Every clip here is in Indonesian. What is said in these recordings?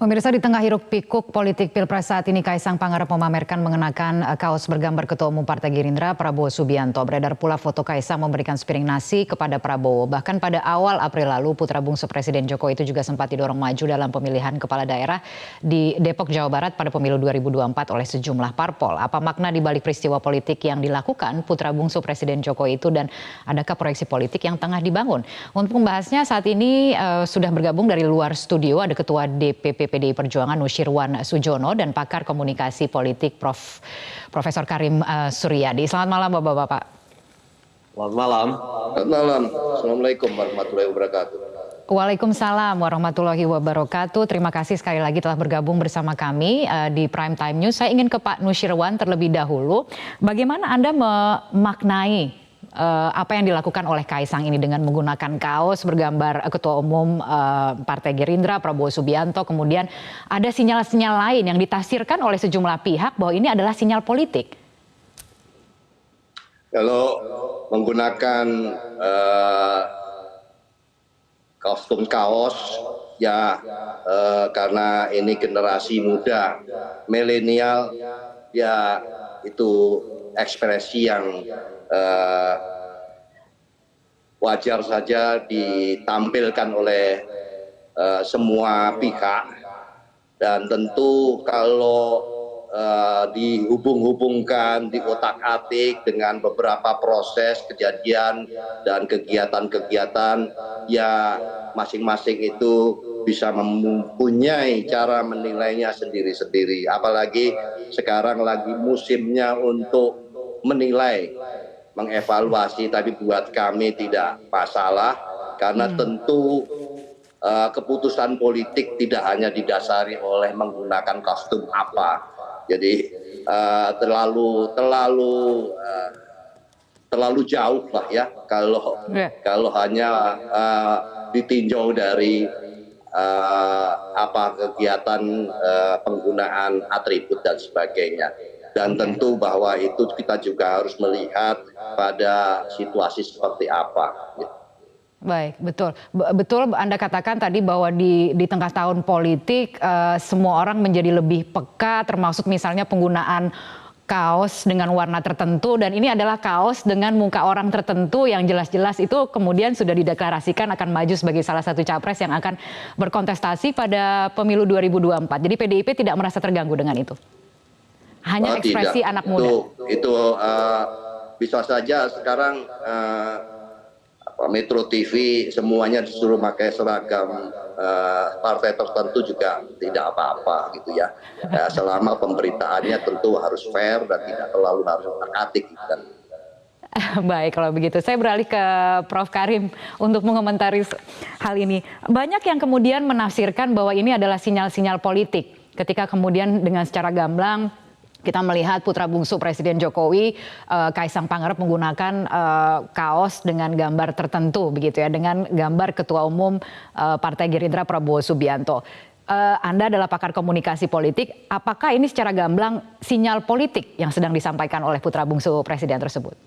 Pemirsa, di tengah hiruk pikuk politik Pilpres saat ini, Kaisang Pangarep memamerkan mengenakan kaos bergambar Ketua Umum Partai Gerindra Prabowo Subianto. Beredar pula foto Kaisang memberikan sepiring nasi kepada Prabowo. Bahkan pada awal April lalu, putra bungsu Presiden Jokowi itu juga sempat didorong maju dalam pemilihan kepala daerah di Depok, Jawa Barat pada pemilu 2024 oleh sejumlah parpol. Apa makna di balik peristiwa politik yang dilakukan putra bungsu Presiden Jokowi itu, dan adakah proyeksi politik yang tengah dibangun? Untuk membahasnya saat ini sudah bergabung dari luar studio ada Ketua DPP PDI Perjuangan Nusyirwan Sujono dan pakar komunikasi politik Profesor Karim Suryadi. Selamat malam Bapak-bapak. Selamat malam. Selamat malam. Assalamualaikum warahmatullahi wabarakatuh. Waalaikumsalam warahmatullahi wabarakatuh. Terima kasih sekali lagi telah bergabung bersama kami di Prime Time News. Saya ingin ke Pak Nusyirwan terlebih dahulu. Bagaimana Anda memaknai apa yang dilakukan oleh Kaisang ini dengan menggunakan kaos bergambar Ketua Umum Partai Gerindra Prabowo Subianto, kemudian ada sinyal-sinyal lain yang ditafsirkan oleh sejumlah pihak bahwa ini adalah sinyal politik? Kalau menggunakan kostum kaos, ya karena ini generasi muda, milenial, ya itu ekspresi yang wajar saja ditampilkan oleh semua pihak, dan tentu kalau dihubung-hubungkan, diotak-atik dengan beberapa proses kejadian dan kegiatan-kegiatan, ya masing-masing itu bisa mempunyai cara menilainya sendiri-sendiri. Apalagi sekarang lagi musimnya untuk menilai, mengevaluasi, tapi buat kami tidak masalah karena tentu keputusan politik tidak hanya didasari oleh menggunakan kostum apa. Jadi terlalu jauh lah ya kalau hanya ditinjau dari apa kegiatan penggunaan atribut dan sebagainya. Dan tentu bahwa itu kita juga harus melihat pada situasi seperti apa. Baik, betul. Betul Anda katakan tadi bahwa di tengah tahun politik semua orang menjadi lebih peka, termasuk misalnya penggunaan kaos dengan warna tertentu, dan ini adalah kaos dengan muka orang tertentu yang jelas-jelas itu kemudian sudah dideklarasikan akan maju sebagai salah satu capres yang akan berkontestasi pada pemilu 2024. Jadi PDIP tidak merasa terganggu dengan itu? Hanya ekspresi anak muda. Itu bisa saja sekarang Metro TV semuanya disuruh pakai seragam partai tertentu juga tidak apa-apa gitu ya. Selama pemberitaannya tentu harus fair dan tidak terlalu harus otak-atik gitu kan. Baik, kalau begitu saya beralih ke Prof. Karim untuk mengomentari hal ini. Banyak yang kemudian menafsirkan bahwa ini adalah sinyal-sinyal politik ketika kemudian dengan secara gamblang kita melihat putra bungsu Presiden Jokowi, Kaisang Pangarep menggunakan kaos dengan gambar tertentu begitu ya, dengan gambar Ketua Umum Partai Gerindra Prabowo Subianto. Anda adalah pakar komunikasi politik, apakah ini secara gamblang sinyal politik yang sedang disampaikan oleh putra bungsu Presiden tersebut?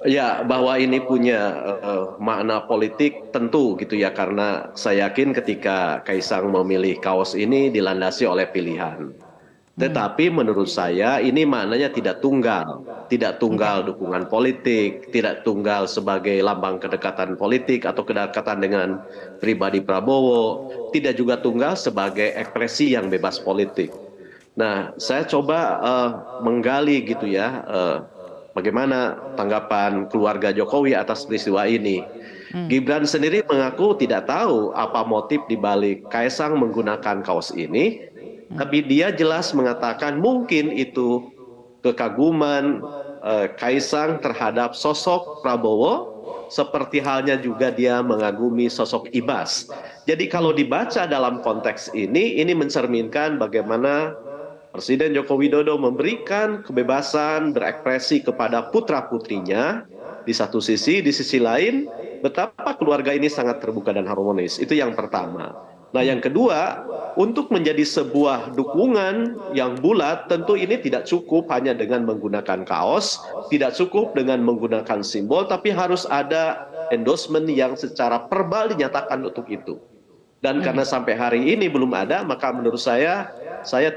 Ya, bahwa ini punya makna politik tentu gitu ya, karena saya yakin ketika Kaisang memilih kaos ini dilandasi oleh pilihan. Tetapi menurut saya ini maknanya tidak tunggal dukungan politik, tidak tunggal sebagai lambang kedekatan politik atau kedekatan dengan pribadi Prabowo, tidak juga tunggal sebagai ekspresi yang bebas politik. Nah, saya coba menggali gitu ya, bagaimana tanggapan keluarga Jokowi atas peristiwa ini. Gibran sendiri mengaku tidak tahu apa motif dibalik Kaisang menggunakan kaos ini. Tapi dia jelas mengatakan mungkin itu kekaguman Kaisang terhadap sosok Prabowo, seperti halnya juga dia mengagumi sosok Ibas. Jadi kalau dibaca dalam konteks ini mencerminkan bagaimana Presiden Joko Widodo memberikan kebebasan berekspresi kepada putra-putrinya di satu sisi, di sisi lain betapa keluarga ini sangat terbuka dan harmonis. Itu yang pertama. Nah, yang kedua, untuk menjadi sebuah dukungan yang bulat, tentu ini tidak cukup hanya dengan menggunakan kaos, tidak cukup dengan menggunakan simbol, tapi harus ada endorsement yang secara verbal dinyatakan untuk itu. Dan karena sampai hari ini belum ada, maka menurut saya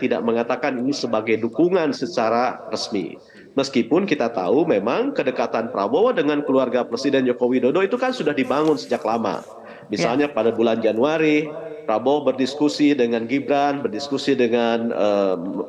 tidak mengatakan ini sebagai dukungan secara resmi. Meskipun kita tahu memang kedekatan Prabowo dengan keluarga Presiden Joko Widodo itu kan sudah dibangun sejak lama. Misalnya pada bulan Januari, Prabowo berdiskusi dengan Gibran, berdiskusi dengan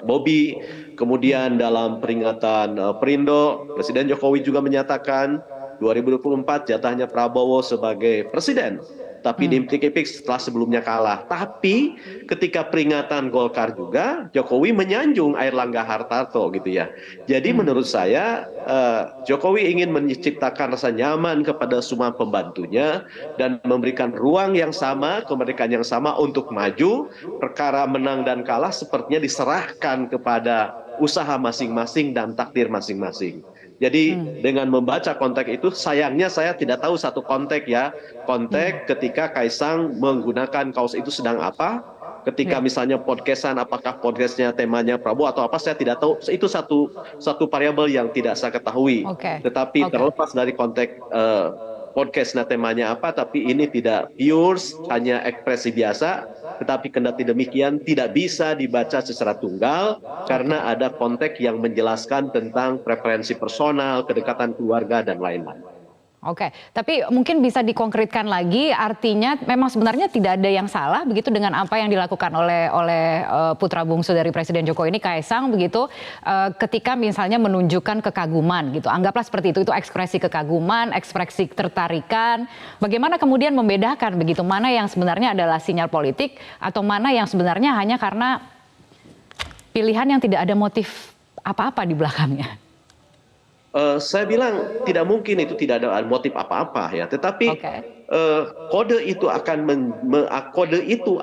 Bobi. Kemudian dalam peringatan Perindo, Presiden Jokowi juga menyatakan 2024 jatahnya Prabowo sebagai presiden. Tapi diimpi-impi setelah sebelumnya kalah. Tapi ketika peringatan Golkar juga, Jokowi menyanjung Airlangga Hartarto gitu ya. Jadi menurut saya Jokowi ingin menciptakan rasa nyaman kepada semua pembantunya dan memberikan ruang yang sama, kemerdekaan yang sama untuk maju. Perkara menang dan kalah sepertinya diserahkan kepada usaha masing-masing dan takdir masing-masing. Jadi dengan membaca konteks itu, sayangnya saya tidak tahu satu konteks ya. Konteks ketika Kaisang menggunakan kaos itu sedang apa. Ketika misalnya podcastan, apakah podcastnya temanya Prabowo atau apa, saya tidak tahu. Itu satu variabel yang tidak saya ketahui. Tetapi terlepas dari konteks podcastnya temanya apa, tapi ini tidak pure, hanya ekspresi biasa. Tetapi kendati demikian tidak bisa dibaca secara tunggal karena ada konteks yang menjelaskan tentang preferensi personal, kedekatan keluarga, dan lain-lain. Oke, tapi mungkin bisa dikonkretkan lagi, artinya memang sebenarnya tidak ada yang salah begitu dengan apa yang dilakukan oleh putra bungsu dari Presiden Jokowi ini, Kaisang, begitu, ketika misalnya menunjukkan kekaguman gitu. Anggaplah seperti itu ekspresi kekaguman, ekspresi tertarikan. Bagaimana kemudian membedakan begitu, mana yang sebenarnya adalah sinyal politik atau mana yang sebenarnya hanya karena pilihan yang tidak ada motif apa-apa di belakangnya? Saya bilang tidak mungkin itu tidak ada motif apa-apa ya, tetapi kode itu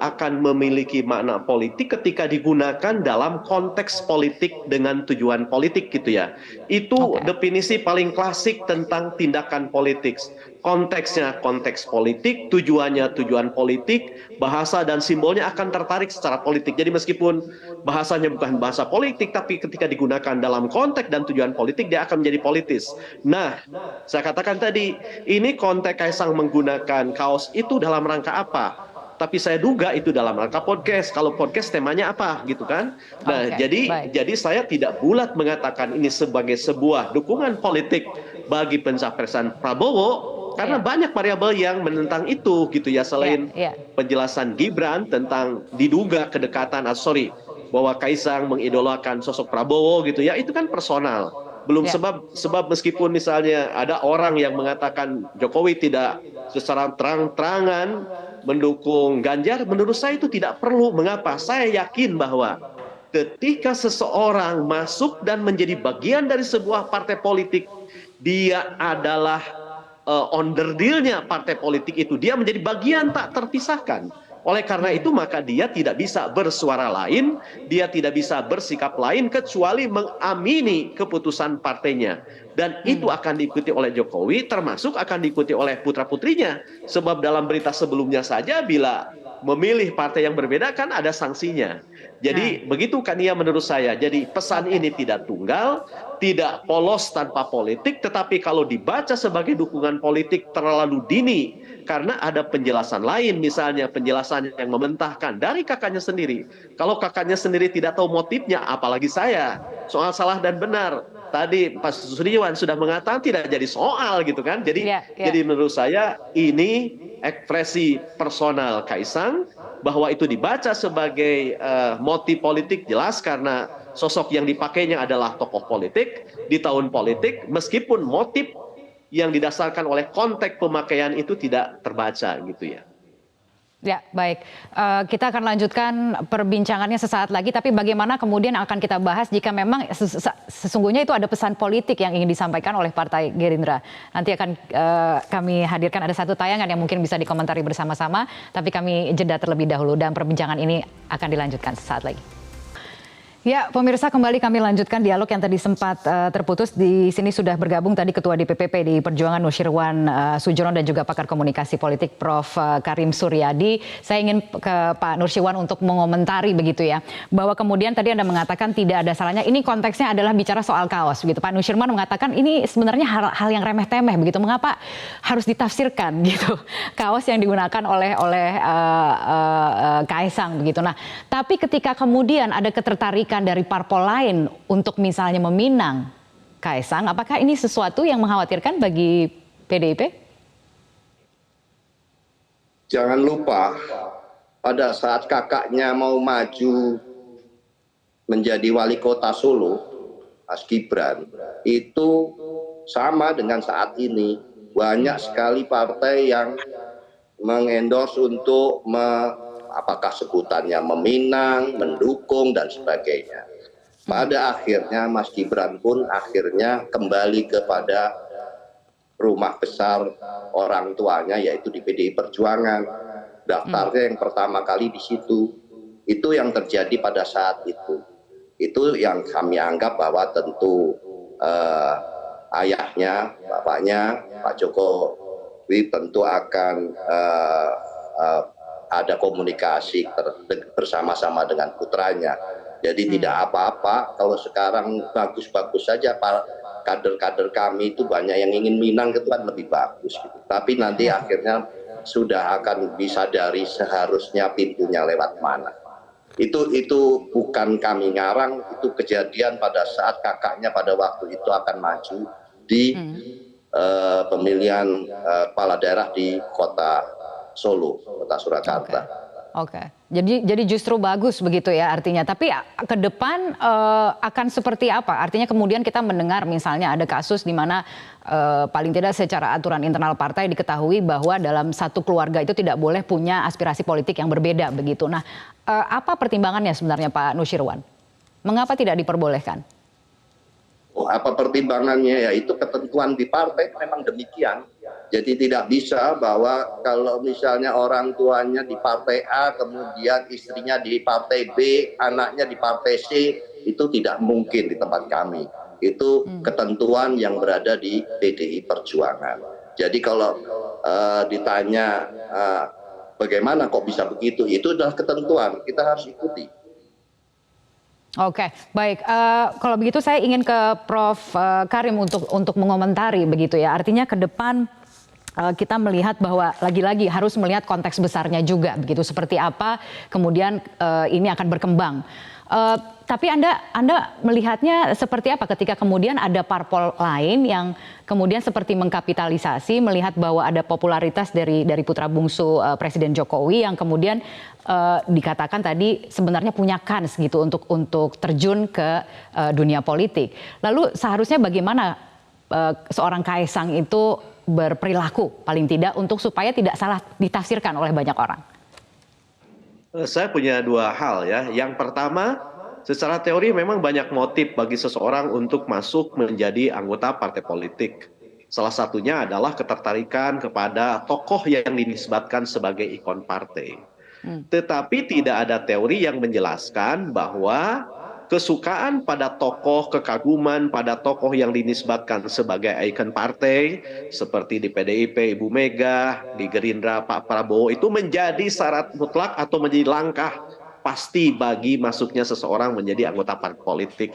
akan memiliki makna politik ketika digunakan dalam konteks politik dengan tujuan politik gitu ya. Itu definisi paling klasik tentang tindakan politik. Konteksnya konteks politik, tujuannya tujuan politik, bahasa dan simbolnya akan tertarik secara politik. Jadi meskipun bahasanya bukan bahasa politik, tapi ketika digunakan dalam konteks dan tujuan politik, dia akan menjadi politis. Nah, saya katakan tadi, ini konteks Kaisang menggunakan kaos itu dalam rangka apa? Tapi saya duga itu dalam rangka podcast. Kalau podcast temanya apa gitu kan? Nah, jadi saya tidak bulat mengatakan ini sebagai sebuah dukungan politik bagi pencapresan Prabowo. Karena banyak variabel yang menentang itu gitu ya, selain penjelasan Gibran tentang diduga kedekatan, bahwa Kaisang mengidolakan sosok Prabowo gitu ya, itu kan personal. Belum sebab meskipun misalnya ada orang yang mengatakan Jokowi tidak secara terang-terangan mendukung Ganjar, menurut saya itu tidak perlu. Mengapa? Saya yakin bahwa ketika seseorang masuk dan menjadi bagian dari sebuah partai politik, dia adalah onderdilnya partai politik itu, dia menjadi bagian tak terpisahkan. Oleh karena itu maka dia tidak bisa bersuara lain, dia tidak bisa bersikap lain kecuali mengamini keputusan partainya. Dan itu akan diikuti oleh Jokowi, termasuk akan diikuti oleh putra-putrinya. Sebab dalam berita sebelumnya saja bila memilih partai yang berbeda kan ada sanksinya. Jadi begitu kan ya menurut saya. Jadi pesan ini tidak tunggal, tidak polos tanpa politik, tetapi kalau dibaca sebagai dukungan politik terlalu dini karena ada penjelasan lain, misalnya penjelasan yang mementahkan dari kakaknya sendiri. Kalau kakaknya sendiri tidak tahu motifnya, apalagi saya. Soal salah dan benar, tadi Pak Susriowan sudah mengatakan tidak jadi soal gitu kan. Jadi menurut saya ini ekspresi personal Kaisang, bahwa itu dibaca sebagai motif politik jelas karena sosok yang dipakainya adalah tokoh politik di tahun politik, meskipun motif yang didasarkan oleh konteks pemakaian itu tidak terbaca gitu ya. Ya, baik. Kita akan lanjutkan perbincangannya sesaat lagi, tapi bagaimana kemudian akan kita bahas jika memang sesungguhnya itu ada pesan politik yang ingin disampaikan oleh Partai Gerindra. Nanti akan kami hadirkan, ada satu tayangan yang mungkin bisa dikomentari bersama-sama, tapi kami jeda terlebih dahulu dan perbincangan ini akan dilanjutkan sesaat lagi. Ya, pemirsa, kembali kami lanjutkan dialog yang tadi sempat terputus. Di sini sudah bergabung tadi Ketua DPP di Perjuangan Nusyirwan Sujono dan juga pakar komunikasi politik Prof. Karim Suryadi. Saya ingin ke Pak Nusyirwan untuk mengomentari begitu ya, bahwa kemudian tadi Anda mengatakan tidak ada salahnya. Ini konteksnya adalah bicara soal kaos begitu. Pak Nusyirwan mengatakan ini sebenarnya hal yang remeh-temeh begitu. Mengapa harus ditafsirkan gitu kaos yang digunakan oleh Kaisang begitu. Nah, tapi ketika kemudian ada ketertarikan dari parpol lain untuk misalnya meminang Kaisang, apakah ini sesuatu yang mengkhawatirkan bagi PDIP? Jangan lupa, pada saat kakaknya mau maju menjadi wali kota Solo, Mas Gibran, itu sama dengan saat ini. Banyak sekali partai yang mengendorse untuk apakah sebutannya meminang, mendukung, dan sebagainya. Pada akhirnya Mas Gibran pun akhirnya kembali kepada rumah besar orang tuanya, yaitu di PDI Perjuangan. Daftarnya yang pertama kali di situ. Itu yang terjadi pada saat itu. Itu yang kami anggap bahwa tentu ayahnya, bapaknya, Pak Jokowi tentu akan ada komunikasi bersama-sama dengan putranya. Jadi tidak apa-apa kalau sekarang bagus-bagus saja para kader-kader kami itu banyak yang ingin minang, itu kan lebih bagus gitu. Tapi nanti akhirnya sudah akan disadari seharusnya pintunya lewat mana. Itu bukan kami ngarang, itu kejadian pada saat kakaknya pada waktu itu akan maju di pemilihan kepala daerah di kota Solo, kota Surakarta. Oke. Jadi justru bagus begitu ya artinya. Tapi ke depan akan seperti apa? Artinya kemudian kita mendengar misalnya ada kasus di mana paling tidak secara aturan internal partai diketahui bahwa dalam satu keluarga itu tidak boleh punya aspirasi politik yang berbeda begitu. Nah, apa pertimbangannya sebenarnya Pak Nusyirwan? Mengapa tidak diperbolehkan? Apa pertimbangannya? Ya itu ketentuan di partai memang demikian. Jadi tidak bisa bahwa kalau misalnya orang tuanya di partai A, kemudian istrinya di partai B, anaknya di partai C, itu tidak mungkin di tempat kami. Itu ketentuan yang berada di PDI Perjuangan. Jadi kalau ditanya bagaimana kok bisa begitu, itu adalah ketentuan, kita harus ikuti. Oke, baik. Kalau begitu saya ingin ke Prof. Karim untuk mengomentari begitu ya. Artinya ke depan kita melihat bahwa lagi-lagi harus melihat konteks besarnya juga begitu. Seperti apa kemudian ini akan berkembang. Tapi Anda melihatnya seperti apa ketika kemudian ada parpol lain yang kemudian seperti mengkapitalisasi melihat bahwa ada popularitas dari putra bungsu Presiden Jokowi yang kemudian dikatakan tadi sebenarnya punya kans gitu untuk terjun ke dunia politik. Lalu seharusnya bagaimana seorang Kaisang itu berperilaku paling tidak untuk supaya tidak salah ditafsirkan oleh banyak orang? Saya punya dua hal ya. Yang pertama, secara teori memang banyak motif bagi seseorang untuk masuk menjadi anggota partai politik. Salah satunya adalah ketertarikan kepada tokoh yang dinisbatkan sebagai ikon partai. Tetapi tidak ada teori yang menjelaskan bahwa kesukaan pada tokoh, kekaguman pada tokoh yang dinisbatkan sebagai ikon partai, seperti di PDIP Ibu Mega, di Gerindra Pak Prabowo, itu menjadi syarat mutlak atau menjadi langkah pasti bagi masuknya seseorang menjadi anggota partai politik.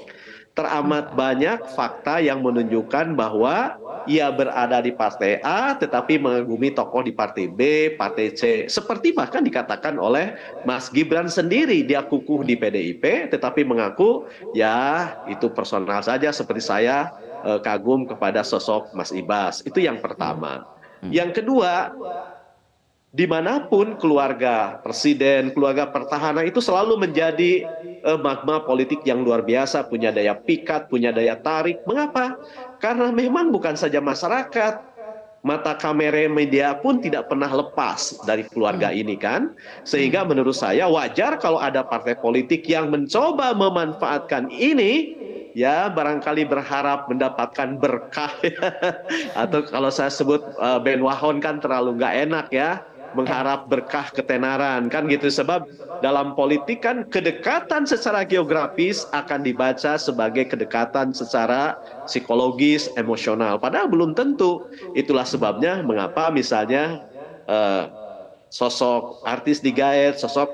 Teramat banyak fakta yang menunjukkan bahwa ia berada di partai A tetapi mengagumi tokoh di partai B, partai C. Seperti bahkan dikatakan oleh Mas Gibran sendiri, dia kukuh di PDIP tetapi mengaku ya itu personal saja, seperti saya kagum kepada sosok Mas Ibas. Itu yang pertama. Yang kedua, dimanapun keluarga presiden, keluarga pertahanan itu selalu menjadi magma politik yang luar biasa, punya daya pikat, punya daya tarik. Mengapa? Karena memang bukan saja masyarakat, mata kamera media pun tidak pernah lepas dari keluarga ini kan. Sehingga menurut saya wajar kalau ada partai politik yang mencoba memanfaatkan ini, ya barangkali berharap mendapatkan berkah. Atau kalau saya sebut Ben Wahon kan terlalu nggak enak ya. mengharap berkah ketenaran kan gitu, sebab dalam politik kan kedekatan secara geografis akan dibaca sebagai kedekatan secara psikologis, emosional, padahal belum tentu. Itulah sebabnya mengapa misalnya eh, sosok artis digait, sosok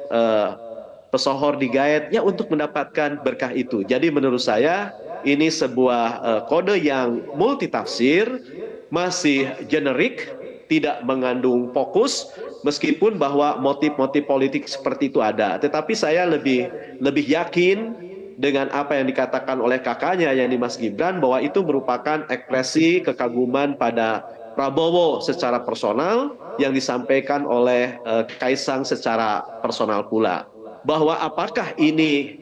pesohor digait ya untuk mendapatkan berkah itu. Jadi menurut saya ini sebuah kode yang multitafsir, masih generik, tidak mengandung fokus, meskipun bahwa motif-motif politik seperti itu ada. Tetapi saya lebih yakin dengan apa yang dikatakan oleh kakaknya yakni Mas Gibran, bahwa itu merupakan ekspresi kekaguman pada Prabowo secara personal yang disampaikan oleh Kaisang secara personal pula. Bahwa apakah ini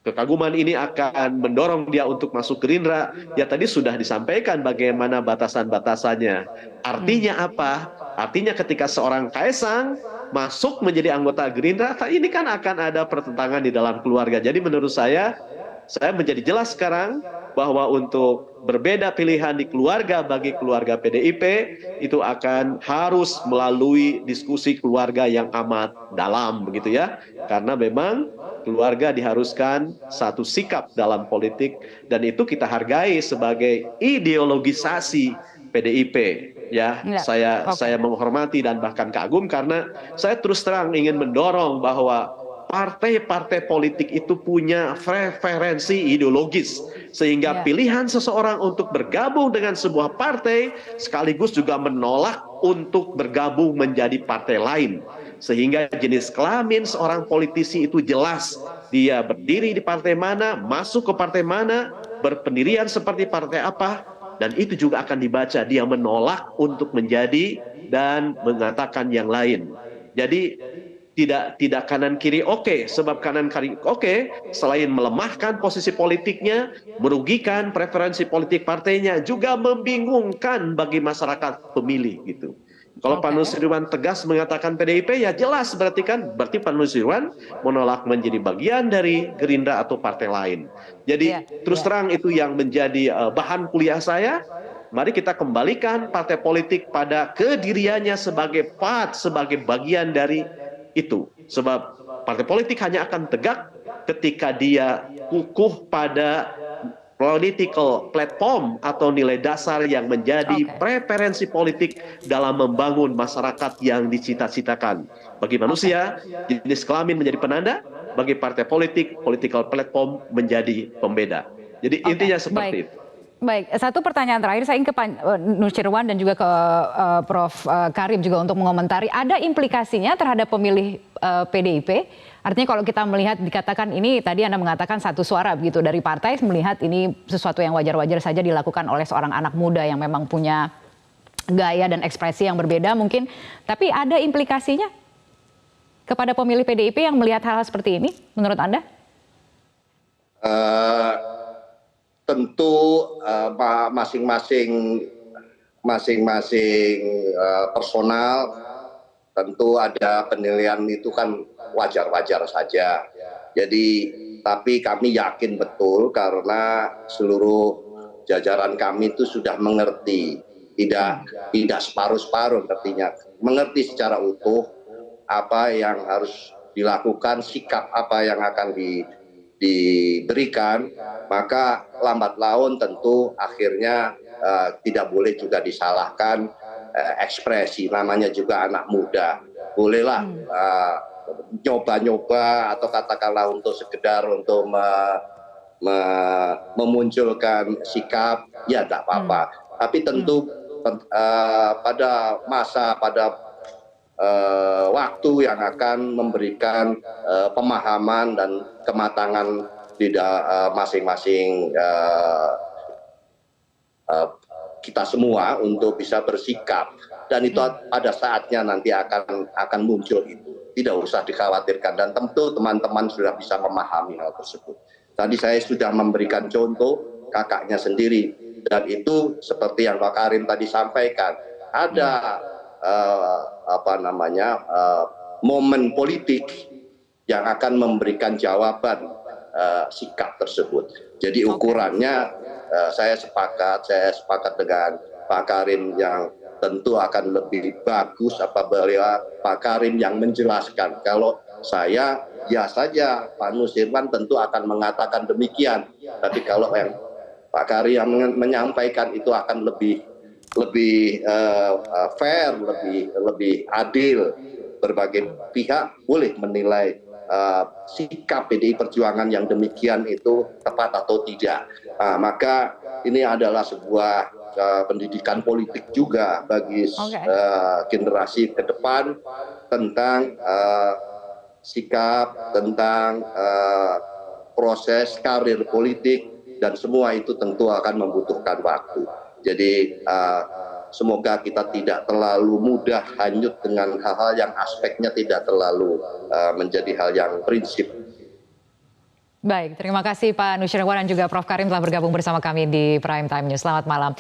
kekaguman ini akan mendorong dia untuk masuk Gerindra, ya tadi sudah disampaikan bagaimana batasan-batasannya. Artinya apa? Artinya ketika seorang Kaisang masuk menjadi anggota Gerindra, ini kan akan ada pertentangan di dalam keluarga. Jadi menurut saya menjadi jelas sekarang bahwa untuk berbeda pilihan di keluarga bagi keluarga PDIP itu akan harus melalui diskusi keluarga yang amat dalam begitu ya. Karena memang keluarga diharuskan satu sikap dalam politik dan itu kita hargai sebagai ideologisasi PDIP ya. Saya menghormati dan bahkan kagum karena saya terus terang ingin mendorong bahwa partai-partai politik itu punya preferensi ideologis, sehingga pilihan seseorang untuk bergabung dengan sebuah partai sekaligus juga menolak untuk bergabung menjadi partai lain. Sehingga jenis kelamin seorang politisi itu jelas, dia berdiri di partai mana, masuk ke partai mana, berpendirian seperti partai apa, dan itu juga akan dibaca dia menolak untuk menjadi dan mengatakan yang lain. Jadi tidak kanan kiri oke, sebab kanan kiri oke selain melemahkan posisi politiknya, merugikan preferensi politik partainya, juga membingungkan bagi masyarakat pemilih gitu. Kalau Pak Nusirwan tegas mengatakan PDIP, ya jelas berarti Pak Nusirwan menolak menjadi bagian dari Gerindra atau partai lain. Jadi terus terang itu yang menjadi bahan kuliah saya. Mari kita kembalikan partai politik pada kediriannya sebagai sebagai bagian dari itu. Sebab partai politik hanya akan tegak ketika dia kukuh pada political platform atau nilai dasar yang menjadi preferensi politik dalam membangun masyarakat yang dicita-citakan. Bagi manusia, jenis kelamin menjadi penanda, bagi partai politik, political platform menjadi pembeda. Jadi intinya seperti itu. Baik, satu pertanyaan terakhir saya ingin ke Pak Nusirwan dan juga ke Prof. Karim juga untuk mengomentari, ada implikasinya terhadap pemilih PDIP? Artinya kalau kita melihat dikatakan ini, tadi Anda mengatakan satu suara begitu dari partai, melihat ini sesuatu yang wajar-wajar saja dilakukan oleh seorang anak muda yang memang punya gaya dan ekspresi yang berbeda mungkin, tapi ada implikasinya kepada pemilih PDIP yang melihat hal-hal seperti ini menurut Anda? Tentu masing-masing personal tentu ada penilaian itu kan wajar-wajar saja. Jadi tapi kami yakin betul karena seluruh jajaran kami itu sudah mengerti, tidak separuh-separuh artinya, mengerti secara utuh apa yang harus dilakukan, sikap apa yang akan diberikan, maka lambat laun tentu akhirnya tidak boleh juga disalahkan ekspresi, namanya juga anak muda, bolehlah nyoba-nyoba atau katakanlah untuk sekedar untuk memunculkan sikap, ya tidak apa-apa. Tapi tentu pada waktu yang akan memberikan pemahaman dan kematangan di masing-masing kita semua untuk bisa bersikap, dan itu pada saatnya nanti akan muncul itu, tidak usah dikhawatirkan, dan tentu teman-teman sudah bisa memahami hal tersebut. Tadi saya sudah memberikan contoh kakaknya sendiri, dan itu seperti yang Pak Karim tadi sampaikan, ada momen politik yang akan memberikan jawaban sikap tersebut. Jadi ukurannya saya sepakat dengan Pak Karim yang tentu akan lebih bagus apabila Pak Karim yang menjelaskan. Kalau saya, ya saja Pak Nusirwan tentu akan mengatakan demikian. Tapi kalau yang Pak Karim yang menyampaikan itu akan lebih fair, lebih adil. Berbagai pihak boleh menilai sikap PDI Perjuangan yang demikian itu tepat atau tidak. Maka ini adalah sebuah pendidikan politik juga bagi generasi ke depan tentang sikap, tentang proses karir politik, dan semua itu tentu akan membutuhkan waktu. Jadi semoga kita tidak terlalu mudah hanyut dengan hal-hal yang aspeknya tidak terlalu menjadi hal yang prinsip. Baik, terima kasih Pak Nusirwan dan juga Prof. Karim telah bergabung bersama kami di Prime Time News. Selamat malam.